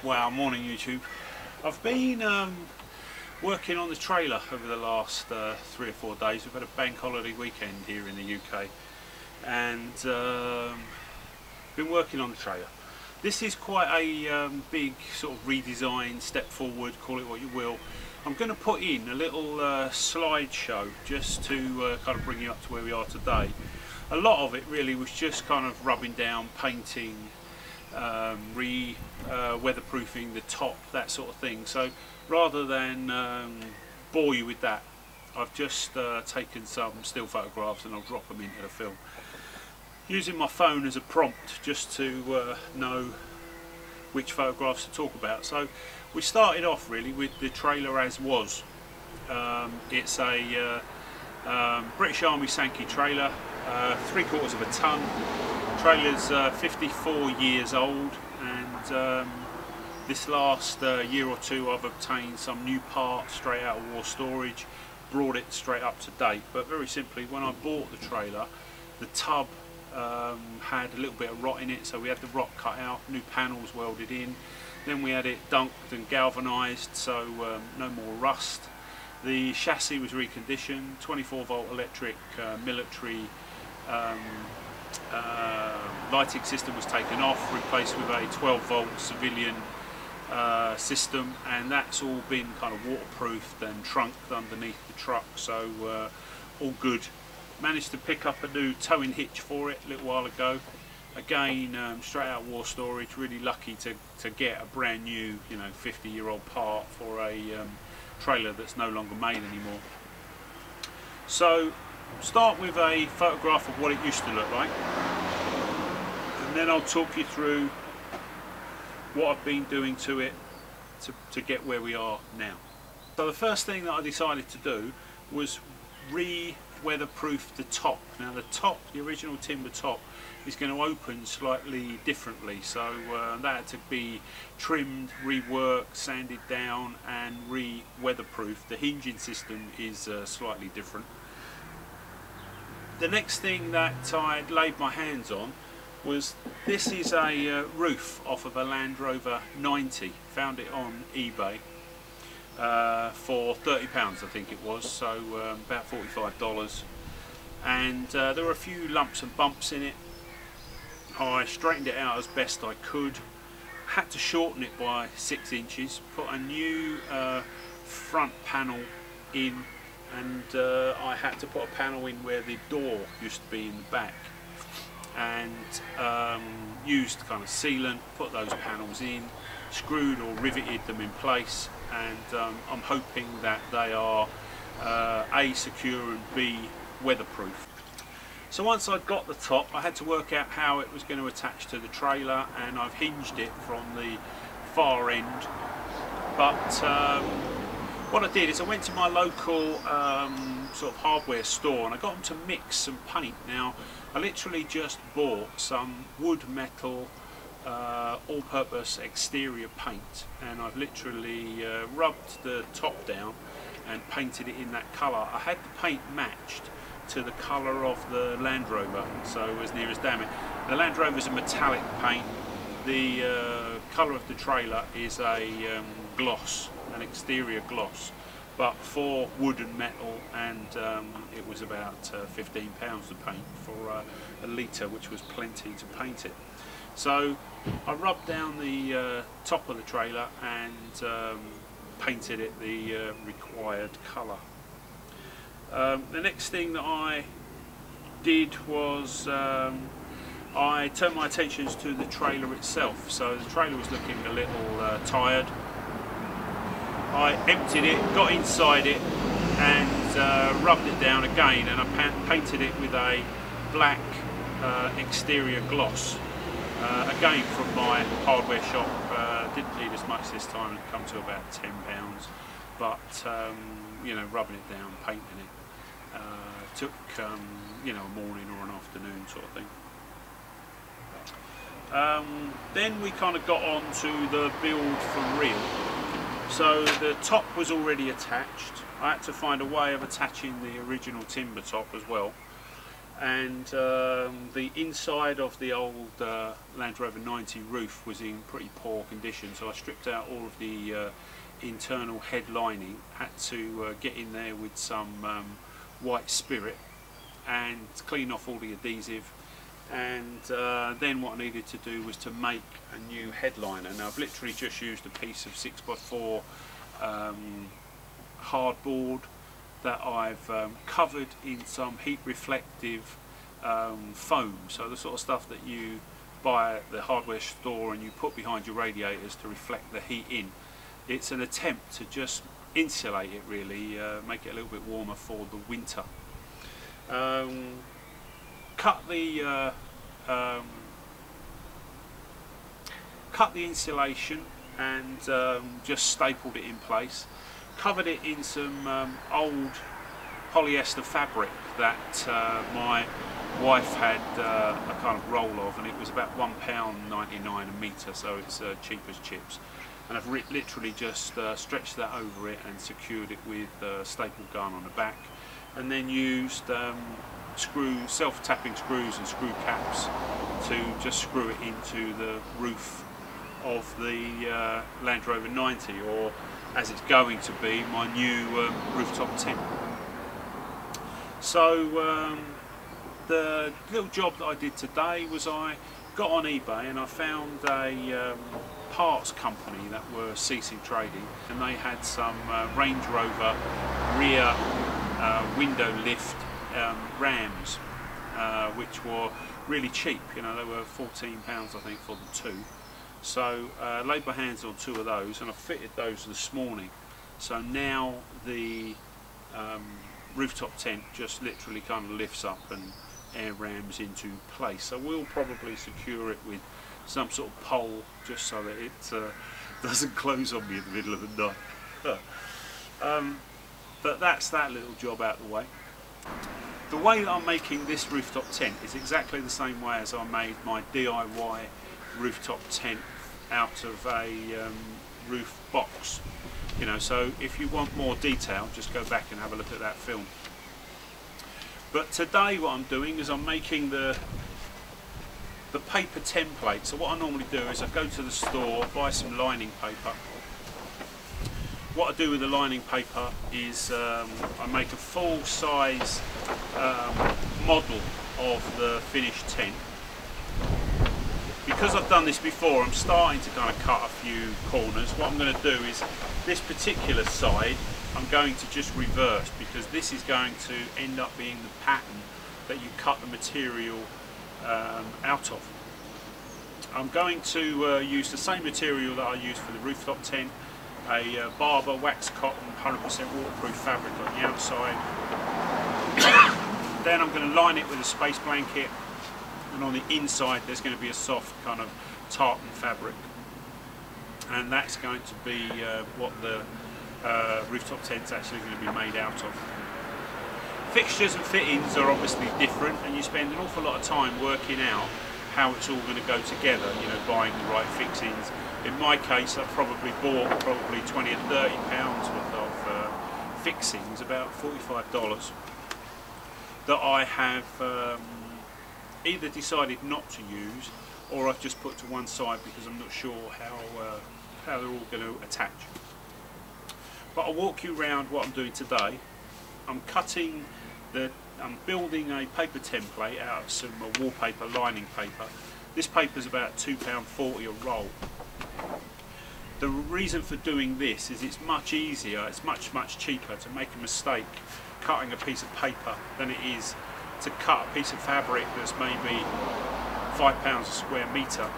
Wow, morning YouTube. I've been working on the trailer over the last 3 or 4 days. We've had a bank holiday weekend here in the UK and been working on the trailer. This is quite a big sort of redesign, step forward, call it what you will. I'm going to put in a little slideshow just to kind of bring you up to where we are today. A lot of it really was just kind of rubbing down, painting, weatherproofing the top, that sort of thing. So rather than bore you with that, I've just taken some still photographs and I'll drop them into the film, using my phone as a prompt just to know which photographs to talk about. So we started off really with the trailer as was. It's a British Army Sankey trailer, 3/4 of a ton. Trailer's 54 years old, and this last year or two I've obtained some new parts straight out of war storage, brought it straight up to date. But very simply, when I bought the trailer, the tub had a little bit of rot in it, so we had the rot cut out, new panels welded in. Then we had it dunked and galvanised, so no more rust. The chassis was reconditioned, 24-volt electric military lighting system was taken off, replaced with a 12-volt civilian system, and that's all been kind of waterproofed and trunked underneath the truck, so all good. Managed to pick up a new towing hitch for it a little while ago. Again, straight out war storage. Really lucky to get a brand new, 50-year-old part for a trailer that's no longer made anymore. So start with a photograph of what it used to look like, and then I'll talk you through what I've been doing to it to get where we are now. So the first thing that I decided to do was weatherproof the top. Now the top, the original timber top, is going to open slightly differently, so that had to be trimmed, reworked, sanded down and weatherproofed. The hinging system is slightly different. The next thing that I laid my hands on was, this is a roof off of a Land Rover 90. Found it on eBay for £30 I think it was, so about $45, and there were a few lumps and bumps in it. I straightened it out as best I could, had to shorten it by 6 inches, put a new front panel in, and I had to put a panel in where the door used to be in the back, and used kind of sealant, put those panels in, screwed or riveted them in place, and I'm hoping that they are A, secure, and B, weatherproof. So once I'd got the top, I had to work out how it was going to attach to the trailer, and I've hinged it from the far end. But what I did is I went to my local sort of hardware store, and I got them to mix some paint. Now I literally just bought some wood metal all-purpose exterior paint, and I've literally rubbed the top down and painted it in that colour. I had the paint matched to the colour of the Land Rover, so as near as damn it. The Land Rover is a metallic paint. The colour of the trailer is a gloss, an exterior gloss, but for wood and metal, and it was about £15 to paint for a litre, which was plenty to paint it. So I rubbed down the top of the trailer and painted it the required colour. The next thing that I did was I turned my attentions to the trailer itself. So the trailer was looking a little tired. I emptied it, got inside it, and rubbed it down again, and I painted it with a black exterior gloss. Again from my hardware shop. Didn't need as much this time, it come to about £10, but rubbing it down, painting it took a morning or an afternoon sort of thing. Then we kind of got on to the build for real. So the top was already attached. I had to find a way of attaching the original timber top as well, and the inside of the old Land Rover 90 roof was in pretty poor condition, so I stripped out all of the internal head lining, had to get in there with some white spirit and clean off all the adhesive, and then what I needed to do was to make a new headliner. Now I've literally just used a piece of 6x4 hardboard that I've covered in some heat reflective foam, so the sort of stuff that you buy at the hardware store and you put behind your radiators to reflect the heat in. It's an attempt to just insulate it, really, make it a little bit warmer for the winter. Cut the insulation and just stapled it in place. Covered it in some old polyester fabric that my wife had a kind of roll of, and it was about £1.99 a metre, so it's cheap as chips. And I've literally just stretched that over it and secured it with staple gun on the back, and then used self-tapping screws and screw caps to just screw it into the roof of the Land Rover 90, or as it's going to be, my new rooftop tent. So the little job that I did today was I got on eBay and I found a parts company that were ceasing trading, and they had some Range Rover rear window lift rams, which were really cheap. You know, they were £14 I think for the two. So laid my hands on two of those, and I fitted those this morning. So now the rooftop tent just literally kind of lifts up and air rams into place. So we'll probably secure it with some sort of pole, just so that it doesn't close on me in the middle of the night. But that's that little job out of the way. The way that I'm making this rooftop tent is exactly the same way as I made my DIY rooftop tent out of a roof box. You know, so if you want more detail, just go back and have a look at that film. But today what I'm doing is I'm making the paper template. So what I normally do is I go to the store, buy some lining paper. What I do with the lining paper is I make a full size model of the finished tent. Because I've done this before, I'm starting to kind of cut a few corners. What I'm going to do is this particular side I'm going to just reverse, because this is going to end up being the pattern that you cut the material out of. I'm going to use the same material that I used for the rooftop tent, a Barber wax cotton 100% waterproof fabric on the outside. Then I'm going to line it with a space blanket, and on the inside there's going to be a soft kind of tartan fabric, and that's going to be what the rooftop tent's actually going to be made out of. Fixtures and fittings are obviously different, and you spend an awful lot of time working out how it's all going to go together, you know, buying the right fixings. In my case, I've probably bought 20 and 30 pounds worth of fixings, about $45, that I have either decided not to use, or I've just put to one side because I'm not sure how they're all going to attach. But I'll walk you around what I'm doing today. I'm building a paper template out of some wallpaper lining paper. This paper is about £2.40 a roll. The reason for doing this is it's much easier, it's much cheaper to make a mistake cutting a piece of paper than it is to cut a piece of fabric that's maybe £5 a square metre.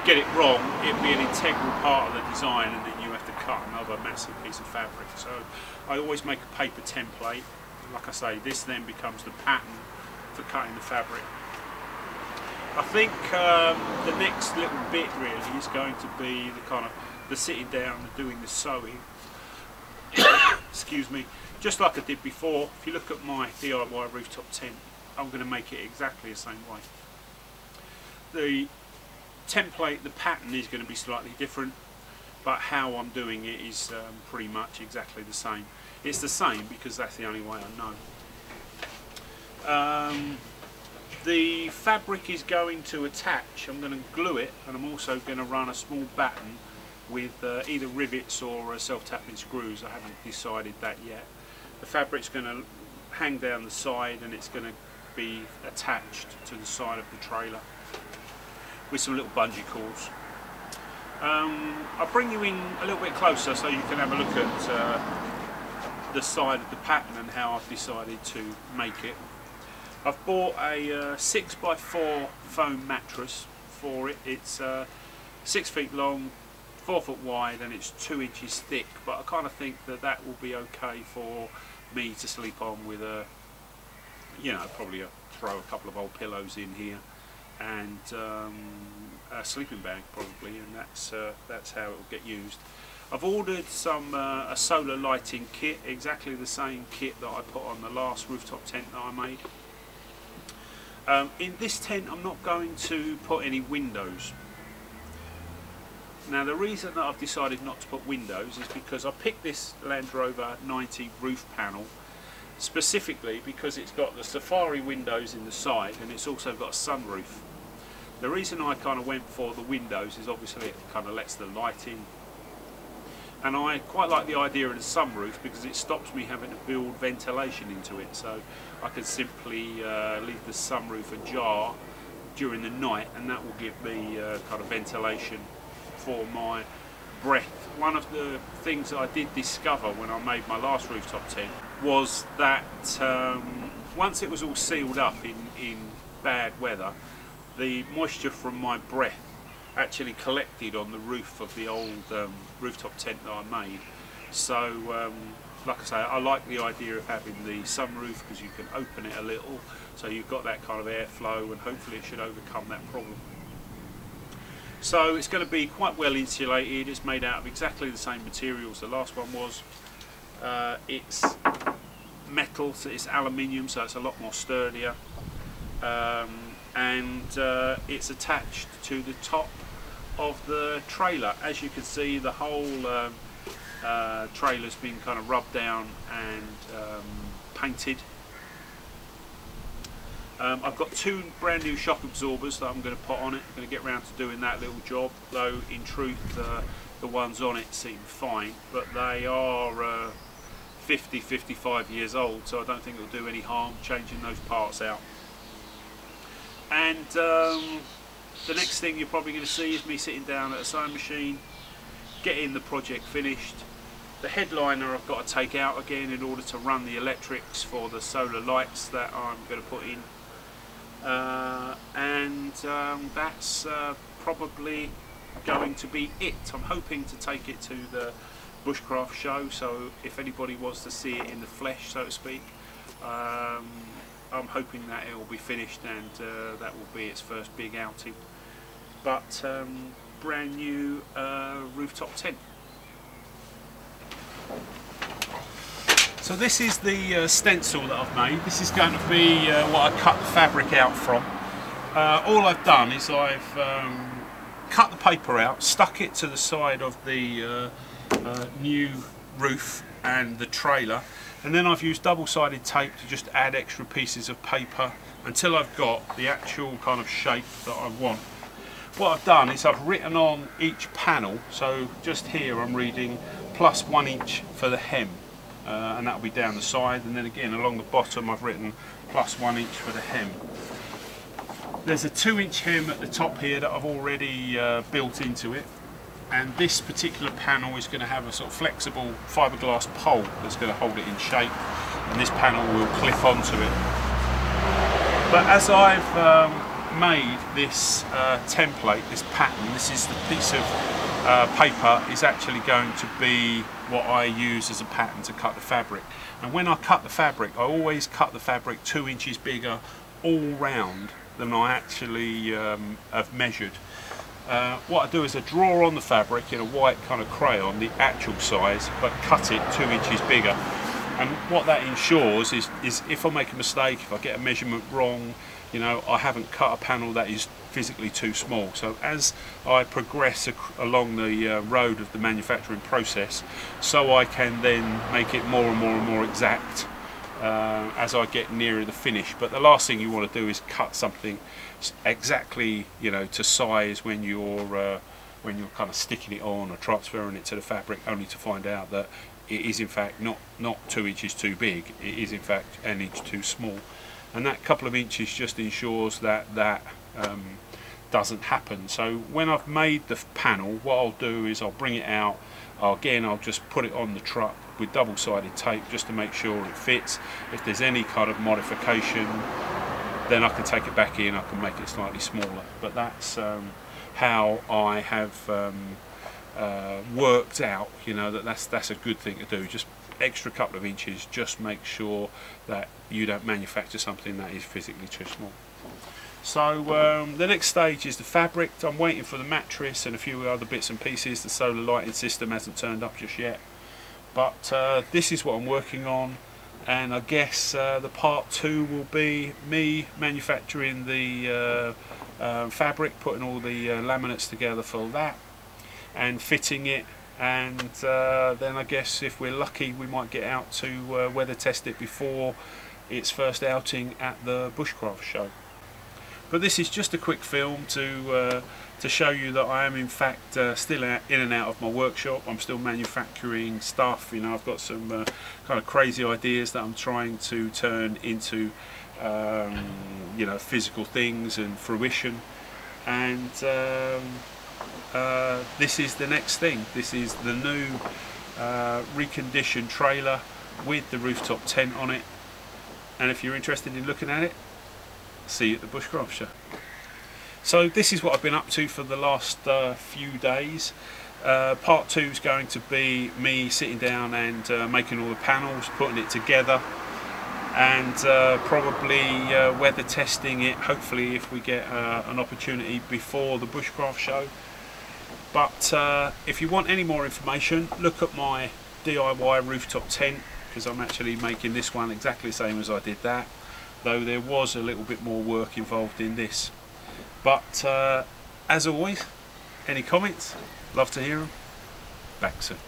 Get it wrong, it'll be an integral part of the design, and then you have to cut another massive piece of fabric. So I always make a paper template. Like I say, this then becomes the pattern for cutting the fabric. I think the next little bit really is going to be the sitting down and doing the sewing. Excuse me. Just like I did before, if you look at my DIY rooftop tent, I'm going to make it exactly the same way. The template, the pattern is going to be slightly different, but how I'm doing it is pretty much exactly the same. It's the same because that's the only way I know. The fabric is going to attach. I'm going to glue it, and I'm also going to run a small batten with either rivets or self-tapping screws. I haven't decided that yet. The fabric's going to hang down the side, and it's going to be attached to the side of the trailer with some little bungee cords. I'll bring you in a little bit closer so you can have a look at the side of the pattern and how I've decided to make it. I've bought a 6x4 foam mattress for it. It's 6 feet long, 4 foot wide, and it's 2 inches thick, but I kind of think that that will be okay for me to sleep on with a, you know, probably throw a couple of old pillows in here and a sleeping bag probably, and that's how it will get used. I've ordered some a solar lighting kit, exactly the same kit that I put on the last rooftop tent that I made. In this tent I'm not going to put any windows. Now the reason that I've decided not to put windows is because I picked this Land Rover 90 roof panel specifically because it's got the safari windows in the side, and it's also got a sunroof. The reason I kind of went for the windows is obviously it kind of lets the light in, and I quite like the idea of the sunroof because it stops me having to build ventilation into it, so I can simply leave the sunroof ajar during the night, and that will give me kind of ventilation for my breath. One of the things that I did discover when I made my last rooftop tent was that once it was all sealed up in bad weather, the moisture from my breath actually collected on the roof of the old rooftop tent that I made. So like I say, I like the idea of having the sunroof because you can open it a little, so you've got that kind of airflow, and hopefully it should overcome that problem. So it's going to be quite well insulated. It's made out of exactly the same materials the last one was. It's metal, so it's aluminium, so it's a lot more sturdier, and it's attached to the top of the trailer. As you can see, the whole trailer's been kind of rubbed down and painted. I've got 2 brand new shock absorbers that I'm going to put on it. I'm going to get around to doing that little job, though in truth the ones on it seem fine, but they are 50-55 years old, so I don't think it'll do any harm changing those parts out. And the next thing you're probably going to see is me sitting down at a sewing machine, getting the project finished. The headliner I've got to take out again in order to run the electrics for the solar lights that I'm going to put in. That's probably going to be it. I'm hoping to take it to the bushcraft show, so if anybody wants to see it in the flesh, so to speak, I'm hoping that it will be finished, and that will be its first big outing. But brand new rooftop tent. So this is the stencil that I've made. This is going to be what I cut the fabric out from. All I've done is I've cut the paper out, stuck it to the side of the new roof and the trailer, and then I've used double-sided tape to just add extra pieces of paper until I've got the actual kind of shape that I want. What I've done is I've written on each panel, so just here I'm reading +1 inch for the hem, and that'll be down the side, and then again along the bottom I've written +1 inch for the hem. There's a 2-inch hem at the top here that I've already built into it, and this particular panel is going to have a sort of flexible fiberglass pole that's going to hold it in shape, and this panel will clip onto it. But as I've made this template, this pattern, this is the piece of paper is actually going to be what I use as a pattern to cut the fabric. And when I cut the fabric, I always cut the fabric 2 inches bigger all round than I actually have measured. What I do is I draw on the fabric in a white kind of crayon the actual size, but cut it 2 inches bigger. And what that ensures is if I make a mistake, if I get a measurement wrong, you know, I haven't cut a panel that is physically too small. So as I progress along the road of the manufacturing process, so I can then make it more and more and more exact, as I get nearer the finish. But the last thing you want to do is cut something exactly, you know, to size when you're kind of sticking it on or transferring it to the fabric, only to find out that it is in fact not 2 inches too big, it is in fact an inch too small. And that couple of inches just ensures that that doesn't happen. So when I've made the panel, what I'll do is I'll bring it out. Again, I'll just put it on the truck with double-sided tape just to make sure it fits. If there's any kind of modification, then I can take it back in, I can make it slightly smaller. But that's how I have worked out, you know, that's a good thing to do. Just extra couple of inches, just make sure that you don't manufacture something that is physically too small. So the next stage is the fabric. I'm waiting for the mattress and a few other bits and pieces. The solar lighting system hasn't turned up just yet, but this is what I'm working on. And I guess the part 2 will be me manufacturing the fabric, putting all the laminates together for that and fitting it, and then I guess if we're lucky we might get out to weather test it before its first outing at the Bushcraft show. But this is just a quick film to show you that I am in fact still in and out of my workshop. I'm still manufacturing stuff. You know, I've got some kind of crazy ideas that I'm trying to turn into you know, physical things and fruition. And this is the next thing. This is the new reconditioned trailer with the rooftop tent on it. And if you're interested in looking at it, see you at the Bushcraft show. So this is what I've been up to for the last few days. Part 2 is going to be me sitting down and making all the panels, putting it together, and probably weather testing it, hopefully if we get an opportunity before the Bushcraft show. But if you want any more information, look at my DIY rooftop tent, because I'm actually making this one exactly the same as I did that, though there was a little bit more work involved in this. But as always, any comments, love to hear them. Back soon.